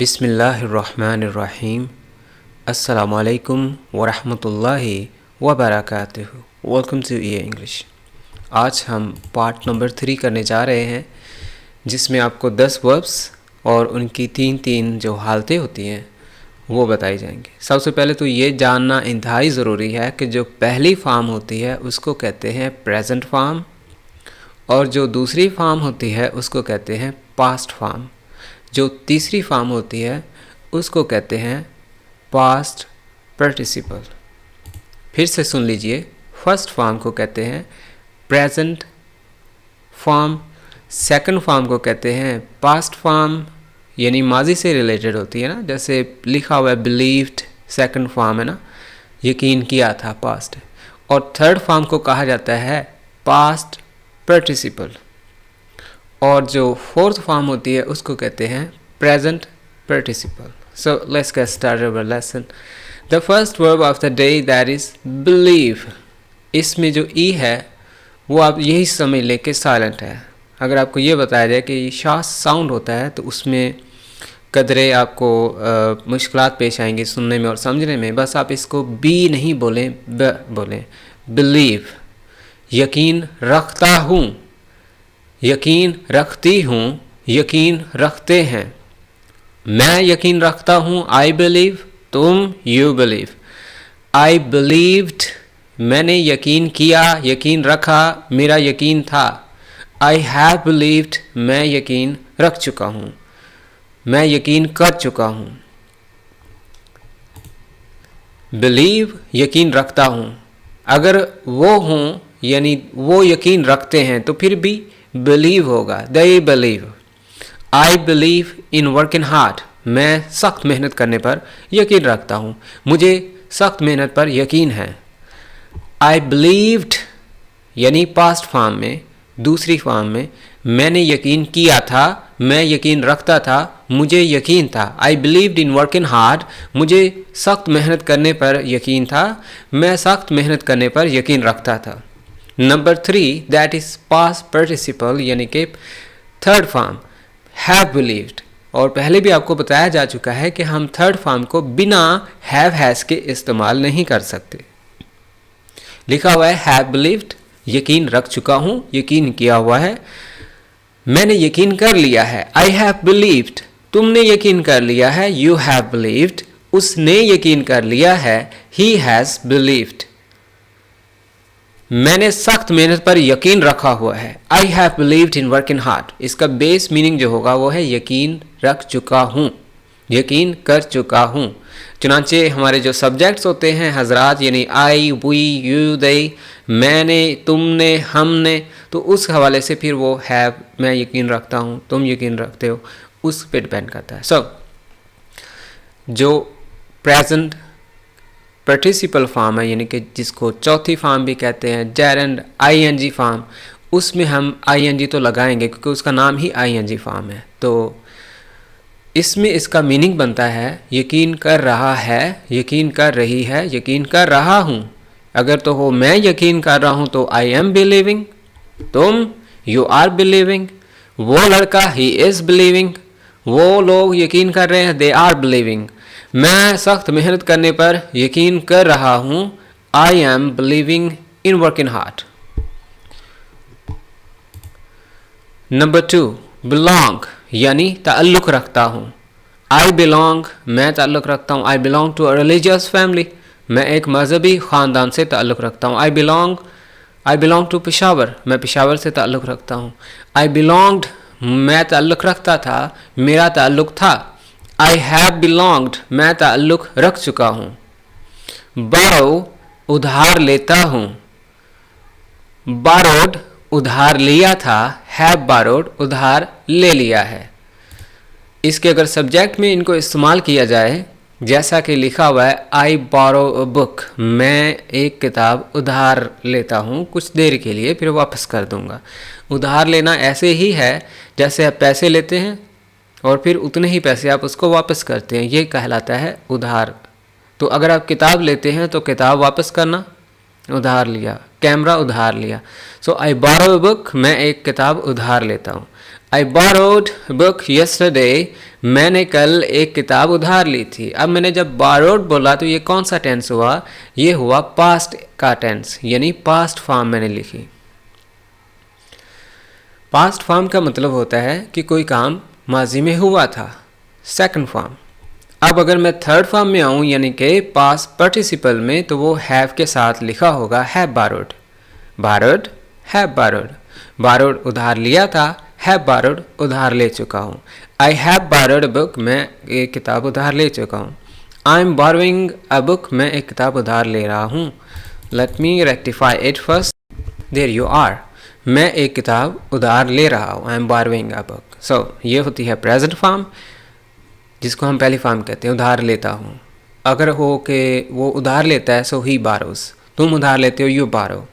बिस्मिल्लाहिर्रहमानिर्रहीम। अस्सलामुअलैकुम वरहमतुल्लाहि वबरकातुहू। वेलकम टू ये इंग्लिश। आज हम पार्ट नंबर 3 करने जा रहे हैं, जिसमें आपको 10 वर्ब्स और उनकी तीन जो हालतें होती हैं वो बताई जाएंगी। सबसे पहले तो ये जानना इंतहाई ज़रूरी है कि जो पहली फॉर्म होती है उसको कहते हैं प्रेजेंट फॉर्म, और जो दूसरी फॉर्म होती है उसको कहते हैं पास्ट फॉर्म। जो तीसरी फॉर्म होती है उसको कहते हैं पास्ट पार्टिसिपल। फिर से सुन लीजिए, फर्स्ट फॉर्म को कहते हैं प्रेजेंट फॉर्म, सेकंड फॉर्म को कहते हैं पास्ट फॉर्म, यानी माजी से रिलेटेड होती है ना, जैसे लिखा हुआ है बिलीव्ड, सेकंड फॉर्म है ना, यकीन किया था, पास्ट है। और थर्ड फॉर्म को कहा जाता है पास्ट पार्टिसिपल, और जो फोर्थ फॉर्म होती है उसको कहते हैं present participle. So let's get started our lesson. The first verb of the day that is believe. इसमें जो ई है वो आप यही समझ लें कि साइलेंट है। अगर आपको ये बताया जाए कि शाह साउंड होता है तो उसमें कदरे आपको मुश्किलात पेश आएंगी सुनने में और समझने में। बस आप इसको बी नहीं बोलें, ब बोलें। बिलीव, यकीन रखता हूँ, यकीन रखती हूँ, यकीन रखते हैं। मैं यकीन रखता हूँ, आई बिलीव, तुम यू बिलीव। आई बिलीव्ड, मैंने यकीन किया, यकीन रखा, मेरा यकीन था। आई हैव बिलीव्ड, मैं यकीन रख चुका हूँ, मैं यकीन कर चुका हूँ। बिलीव, यकीन रखता हूँ। अगर वो हों यानी वो यकीन रखते हैं तो फिर भी बिलीव होगा, they believe. I believe in working hard, मैं सख्त मेहनत करने पर यकीन रखता हूँ, मुझे सख्त मेहनत पर यकीन है। आई बिलीव्ड यानी पास्ट फॉर्म में, दूसरी फॉर्म में, मैंने यकीन किया था, मैं यकीन रखता था, मुझे यकीन था। आई बिलीव्ड इन वर्किंग हार्ड, मुझे सख्त मेहनत करने पर यकीन था, मैं सख्त मेहनत करने पर यकीन रखता था। Number 3 that is past participle, यानी कि थर्ड फॉर्म हैव बिलीव्ड। और पहले भी आपको बताया जा चुका है कि हम थर्ड फॉर्म को बिना हैव हैज के इस्तेमाल नहीं कर सकते। लिखा हुआ है हैव बिलीव्ड, यकीन रख चुका हूं, यकीन किया हुआ है। मैंने यकीन कर लिया है, आई हैव बिलीव्ड। तुमने यकीन कर लिया है, यू हैव बिलीव्ड। उसने यकीन कर लिया है, ही हैज बिलीव्ड। मैंने सख्त मेहनत पर यकीन रखा हुआ है, I have believed in working hard. इसका बेस मीनिंग जो होगा वो है यकीन रख चुका हूँ, यकीन कर चुका हूँ। चुनांचे हमारे जो सब्जेक्ट्स होते हैं हजरात, यानी आई, वी, यू, दे, मैंने, तुमने, हमने, तो उस हवाले से फिर वो हैव, मैं यकीन रखता हूँ, तुम यकीन रखते हो, उस पर डिपेंड करता है। सो जो प्रेजेंट पार्टिसिपल फॉर्म है, यानी कि जिसको चौथी फॉर्म भी कहते हैं, जेरेंड आईएनजी फॉर्म, उसमें हम आईएनजी तो लगाएंगे क्योंकि उसका नाम ही आईएनजी फॉर्म है। तो इसमें इसका मीनिंग बनता है यकीन कर रहा है, यकीन कर रही है, यकीन कर रहा हूँ। अगर तो हो मैं यकीन कर रहा हूँ तो आई एम बिलीविंग, तुम यू आर बिलीविंग, वो लड़का ही इज़ बिलीविंग, वो लोग यकीन कर रहे हैं, दे आर बिलीविंग। मैं सख्त मेहनत करने पर यकीन कर रहा हूँ, I M believing in working hard. Number 2 belong, यानी ताल्लुक़ रखता हूँ। आई बिलोंग, मैं ताल्लुक़ रखता हूँ। I belong to a religious family, मैं एक मजहबी ख़ानदान से ताल्लुक़ रखता हूँ। आई बिलोंग टू पेशावर, मैं पेशावर से ताल्लुक़ रखता हूँ। आई बिलोंग्ड, मैं ताल्लुक़ रखता था, मेरा ताल्लुक़ था। आई हैव बिलोंग्ड, मैं ताल्लुक़ रख चुका हूँ। बारो, उधार लेता हूँ। बारोड, उधार लिया था। हैव बारोड, उधार ले लिया है। इसके अगर सब्जेक्ट में इनको इस्तेमाल किया जाए, जैसा कि लिखा हुआ है आई बारो अ बुक, मैं एक किताब उधार लेता हूँ कुछ देर के लिए, फिर वापस कर दूँगा। उधार लेना ऐसे ही है जैसे आप पैसे लेते हैं और फिर उतने ही पैसे आप उसको वापस करते हैं, ये कहलाता है उधार। तो अगर आप किताब लेते हैं तो किताब वापस करना, उधार लिया। कैमरा उधार लिया। सो आई बारो अ बुक, मैं एक किताब उधार लेता हूँ। I borrowed book yesterday. मैंने कल एक किताब उधार ली थी। अब मैंने जब borrowed बोला तो ये कौन सा टेंस हुआ? ये हुआ past का टेंस, यानी past फॉर्म मैंने लिखी। पास्ट फॉर्म का मतलब होता है कि कोई काम माजी में हुआ था, सेकंड फॉर्म। अब अगर मैं थर्ड फॉर्म में आऊँ यानी कि पास्ट पार्टिसिपल में, तो वो हैव के साथ लिखा होगा have borrowed, borrowed have borrowed, borrowed उधार लिया था, हैव बारोड उधार ले चुका हूँ। आई हैव बारोड बुक, मैं एक किताब उधार ले चुका हूँ। I am borrowing a book, मैं एक किताब उधार ले रहा हूँ। Let me rectify it first, there you are, मैं एक किताब उधार ले रहा हूँ, I am borrowing a book. So ये होती है प्रेजेंट फॉर्म, जिसको हम पहली फॉर्म कहते हैं, उधार लेता हूँ। अगर हो कि वो उधार लेता है, सो ही बारोस, तुम उधार लेते हो, यू बारो।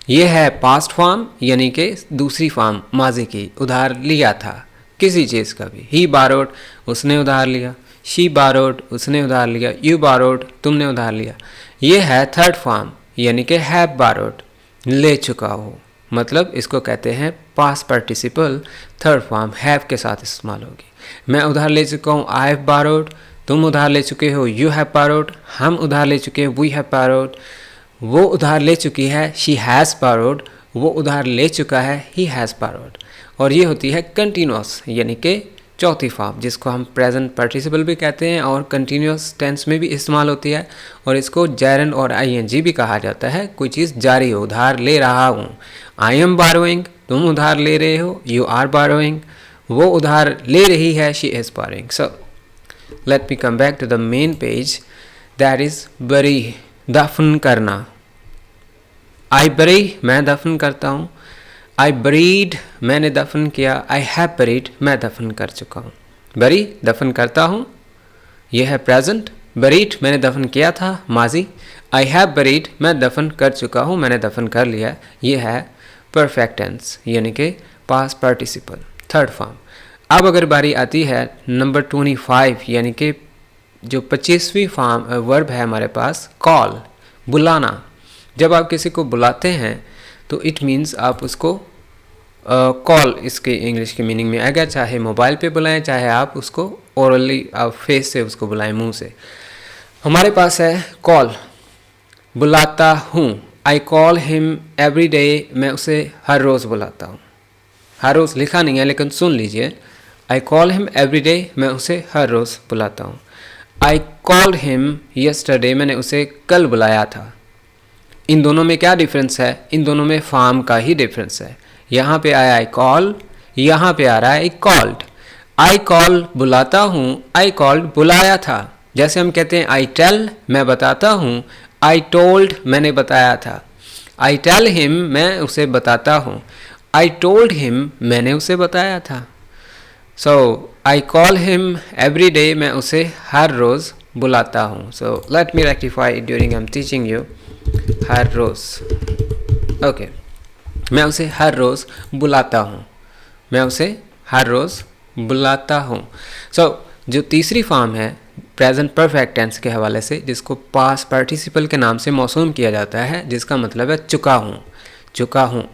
ये है पास्ट फॉर्म, यानी कि दूसरी फॉर्म माजी की, उधार लिया था किसी चीज़ का भी। ही बारोड, उसने उधार लिया। शी बारोड, उसने उधार लिया। यू बारोड, तुमने उधार लिया। ये है थर्ड फॉर्म, यानी कि हैव बारोड, ले चुका हो, मतलब इसको कहते हैं past participle, third form have के साथ इस्तेमाल होगी। मैं उधार ले चुका हूँ, आई हैव बारोड, तुम उधार ले चुके हो, यू हैव बारोड, हम उधार ले चुके हैं, वी हैव बारोड, वो उधार ले चुकी है, शी हैज़ बारोड, वो उधार ले चुका है, ही हैज़ बारोड। और ये होती है कंटिन्यूस, यानी कि चौथी फॉर्म, जिसको हम प्रेजेंट पार्टिसिपल भी कहते हैं और कंटिन्यूस टेंस में भी इस्तेमाल होती है। और इसको जैरन और आईएनजी भी कहा जाता है, कोई चीज़ जारी हो, उधार ले रहा हूँ। आई एम बारोइंग, तुम उधार ले रहे हो, यू आर बारोइंग, वो उधार ले रही है, she is borrowing. So let me come back to the main page, that is bury, दफन करना। आई बरी, मैं दफन करता हूँ। आई बरीड, मैंने दफन किया। आई हैव बरीड, मैं दफन कर चुका हूँ। बरी, दफन करता हूँ, यह है प्रेजेंट। बरीड, मैंने दफन किया था, माजी। आई हैव बरीड, मैं दफन कर चुका हूँ, मैंने दफन कर लिया, यह है परफेक्ट टेंस, यानी कि पास्ट पार्टिसिपल, थर्ड फॉर्म। अब अगर बारी आती है नंबर 25, यानी कि जो 25वीं फॉर्म वर्ब है हमारे पास, कॉल, बुलाना। जब आप किसी को बुलाते हैं तो इट मीन्स आप उसको कॉल, इसके इंग्लिश की मीनिंग में आएगा, चाहे मोबाइल पे बुलाएं, चाहे आप उसको ओरली, आप फेस से उसको बुलाएं, मुंह से। हमारे पास है कॉल, बुलाता हूँ। आई कॉल हिम एवरी डे, मैं उसे हर रोज़ बुलाता हूँ। हर रोज़ लिखा नहीं है, लेकिन सुन लीजिए। आई कॉल हिम एवरी डे, मैं उसे हर रोज़ बुलाता हूँ। आई कॉल्ड हिम यस्टरडे, मैंने उसे कल बुलाया था। इन दोनों में क्या डिफरेंस है? इन दोनों में फॉर्म का ही डिफरेंस है। यहाँ पे आया आई कॉल, यहाँ पे आ रहा है आई कॉल्ड। आई कॉल बुलाता हूँ, आई कॉल्ड बुलाया था। जैसे हम कहते हैं आई टेल, मैं बताता हूँ। आई टोल्ड, मैंने बताया था। आई टेल हिम, मैं उसे बताता हूँ। आई टोल्ड हिम, मैंने उसे बताया था। So I call him every day, मैं उसे हर रोज़ बुलाता हूँ। So let me rectify during I am teaching you, हर रोज़। ओके, मैं उसे हर रोज़ बुलाता हूँ, मैं उसे हर रोज़ बुलाता हूँ। सो जो तीसरी फॉर्म है प्रेजेंट परफेक्ट टेंस के हवाले से, जिसको पास्ट पार्टिसिपल के नाम से मौसूम किया जाता है, जिसका मतलब है चुका हूँ, चुका हूँ।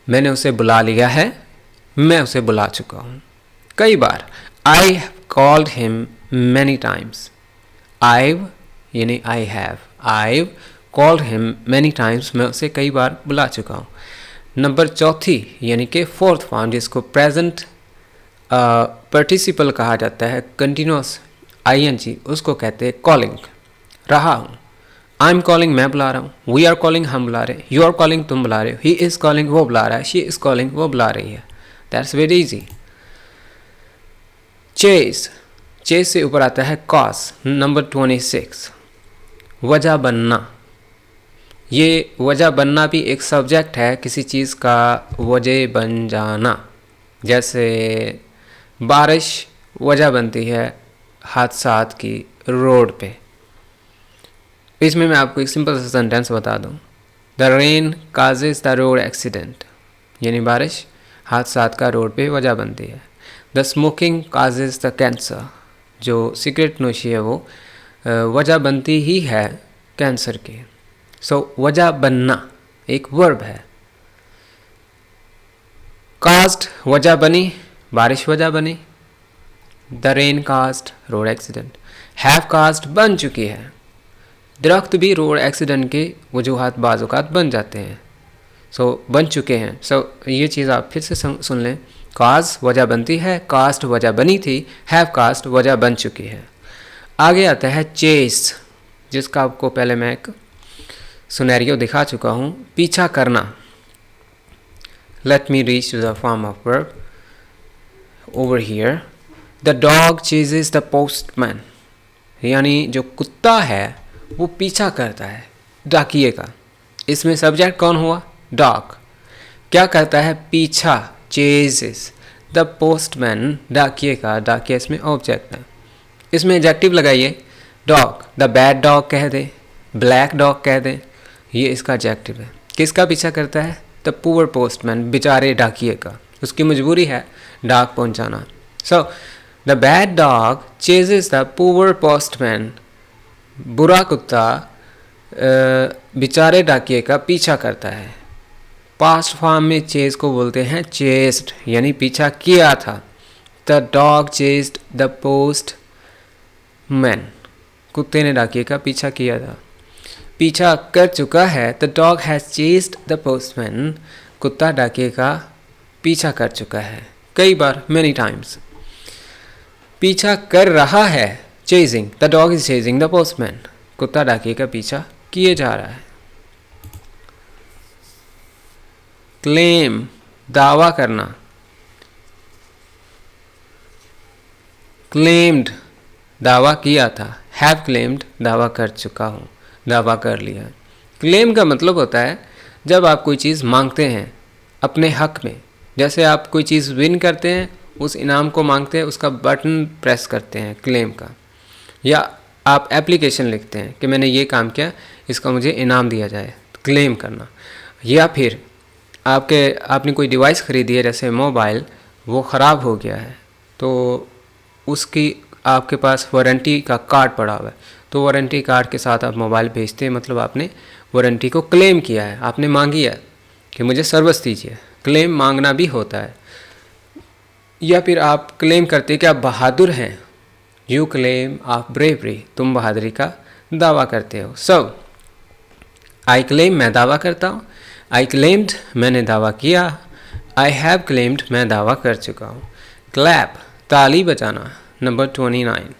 मैंने उसे बुला लिया है, मैं उसे बुला चुका हूँ कई बार। I have called him many times. I've यानी I have, I've called him many times, मैं उसे कई बार बुला चुका हूँ। नंबर चौथी यानी कि फोर्थ फॉर्म, जिसको प्रेजेंट पार्टिसिपल कहा जाता है, कंटिन्यूस आईएनजी, उसको कहते हैं कॉलिंग, रहा हूँ। आई एम कॉलिंग, मैं बुला रहा हूँ। वी आर कॉलिंग, हम बुला रहे हैं। यू आर कॉलिंग, तुम बुला रहे हो। ही इज़ कॉलिंग, वो बुला रहा है। शी इज़ कॉलिंग, वो बुला रही है। That's very easy. Chase, chase से ऊपर आता है कॉज। नंबर 26, वजह बनना। ये वजह बनना भी एक सब्जेक्ट है, किसी चीज़ का वजह बन जाना। जैसे बारिश वजह बनती है हादसात की रोड पे। इसमें मैं आपको एक सिंपल सा सेंटेंस बता दूं, the rain causes the road accident, यानी बारिश हादसात का रोड पे वजह बनती है। The smoking causes the cancer, जो सिगरेट नोशी है वो वजह बनती ही है कैंसर की। सो वजह बनना एक वर्ब है। कास्ट वजह बनी, बारिश वजह बनी, the rain caused road accident, have caused बन चुकी है, दरख्त भी रोड एक्सीडेंट के वजूहात बाज़-औक़ात बन जाते हैं, सो बन चुके हैं। सो ये चीज़ आप फिर से सुन लें, काज वजह बनती है, कास्ट वजह बनी थी, हैव कास्ट वजह बन चुकी है। आगे आता है चेस, जिसका आपको पहले मैं एक सिनेरियो दिखा चुका हूँ, पीछा करना। Let me reach the form of verb over here, the dog ceases the postman, यानी जो कुत्ता है वो पीछा करता है डाकिए का। इसमें सब्जेक्ट कौन हुआ? डॉग। क्या करता है? पीछा, चेजेस द पोस्टमैन, डाकिए का। डाकिया इसमें ऑब्जेक्ट है। इसमें एडजेक्टिव लगाइए, डॉग, द बैड डॉग कह दे, ब्लैक डॉग कह दे, ये इसका एडजेक्टिव है। किसका पीछा करता है? द पुअर पोस्टमैन, बेचारे डाकिए का। उसकी मजबूरी है डाक पहुंचाना। So the bad dog ceases the poor postman, बुरा कुत्ता बेचारे डाकिए का पीछा करता है। पास्ट फॉर्म में चेज को बोलते हैं चेस्ड, यानी पीछा किया था। The dog chased the post man, कुत्ते ने डाकिए का पीछा किया था। पीछा कर चुका है, the dog has chased the postman, कुत्ता डाकिए का पीछा कर चुका है कई बार, मैनी टाइम्स। पीछा कर रहा है, chasing, the dog is chasing the postman, कुत्ता डाकिए का पीछा किए जा रहा है। क्लेम, दावा करना। क्लेम्ड, दावा किया था। हैव क्लेम्ड, दावा कर चुका हूँ, दावा कर लिया। क्लेम का मतलब होता है जब आप कोई चीज़ मांगते हैं अपने हक में, जैसे आप कोई चीज़ विन करते हैं, उस इनाम को मांगते हैं, उसका बटन प्रेस करते हैं क्लेम का। या आप एप्लीकेशन लिखते हैं कि मैंने ये काम किया, इसका मुझे इनाम दिया जाए, क्लेम करना। या फिर आपने कोई डिवाइस ख़रीदी है, जैसे मोबाइल, वो ख़राब हो गया है, तो उसकी आपके पास वारंटी का कार्ड पड़ा हुआ है, तो वारंटी कार्ड के साथ आप मोबाइल भेजते हैं, मतलब आपने वारंटी को क्लेम किया है, आपने मांगी है कि मुझे सर्विस दीजिए। क्लेम मांगना भी होता है। या फिर आप क्लेम करते हैं कि आप बहादुर हैं, यू क्लेम ऑफ ब्रेवरी, तुम बहादुरी का दावा करते हो। सो आई क्लेम, मैं दावा करता हूँ। आई क्लेम्ड, मैंने दावा किया। आई हैव क्लेम्ड, मैं दावा कर चुका हूँ। क्लैप, ताली बजाना। नंबर 29,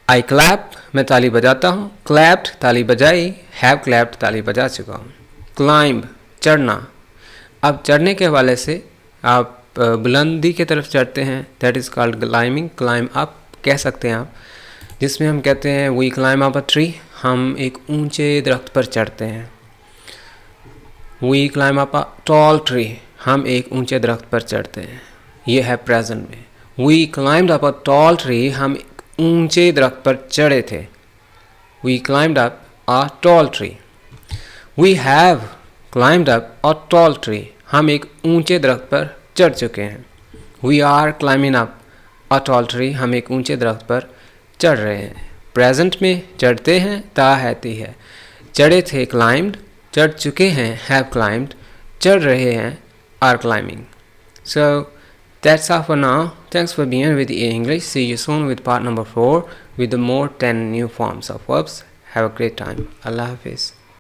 आई क्लैप, मैं ताली बजाता हूँ। क्लैप्ड, ताली बजाई। हैव क्लैप्ड, ताली बजा चुका हूँ। क्लाइंब, चढ़ना। अब चढ़ने के हवाले से आप बुलंदी की तरफ चढ़ते हैं, that is called climbing. Climb up कह सकते हैं आप, जिसमें हम कहते हैं we climb up a tree, हम एक ऊंचे दरख्त पर चढ़ते हैं। We climb up a tall tree, हम एक ऊंचे दरख्त पर चढ़ते हैं। ये है प्रेजेंट में। We climbed up a tall tree, हम एक ऊंचे दरख्त पर चढ़े थे। We climbed up a tall tree. We have climbed up a tall tree, हम एक ऊंचे दरख्त पर चढ़ चुके हैं। We are climbing up a tall tree, हम एक ऊंचे दरख्त पर चढ़ रहे हैं। प्रेजेंट में चढ़ते हैं, ता हैती है। चढ़े थे क्लाइंब्ड, चढ़ चुके हैं हैव क्लाइंब्ड, चढ़ रहे हैं are climbing. So that's all for now. Thanks for being with EA English. See you soon with part number 4 with the more 10 new forms of verbs. Have a great time. Allah Hafiz.